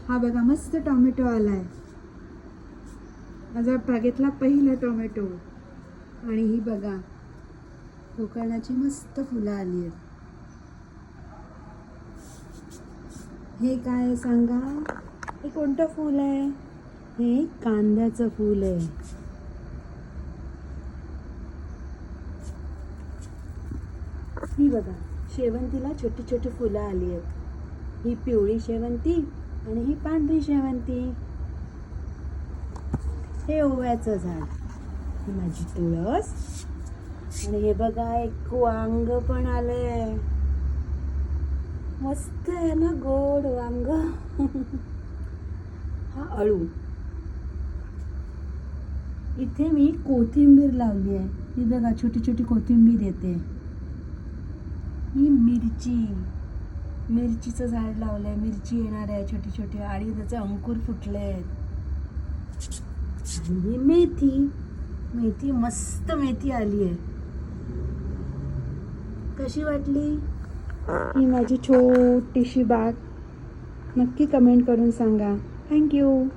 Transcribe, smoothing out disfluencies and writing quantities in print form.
हा बघा मस्त टोमॅटो आलाय, माझा बागेतला पहिला टोमॅटो. आणि ही बघा गोकर्णाची मस्त फुलं आली आहेत. हे काय आहे सांगा, हे कोणतं फूल आहे? हे कांद्याचं फूल आहे. ही बघा शेवंतीला छोटी छोटी फुलं आली आहेत. ही पिवळी शेवंती आणि ही पांढरी शेवंती. हे ओव्याचं झाड, ही माझी तुळस. आणि हे बघा एक वांग पण आलंय, मस्त आहे ना, गोड वांग. हा अळू. इथे मी कोथिंबीर लावली आहे, ही बघा छोटी छोटी कोथिंबीर येते. ही मिरचीचं झाड लावलंय, मिरची येणार आहे छोटी छोटी आणि त्याचे अंकुर फुटले आहेत. आणि ही मेथी मस्त मेथी आली आहे. कशी वाटली ही माझी छोटीशी बाग? नक्की कमेंट करून सांगा. थँक्यू.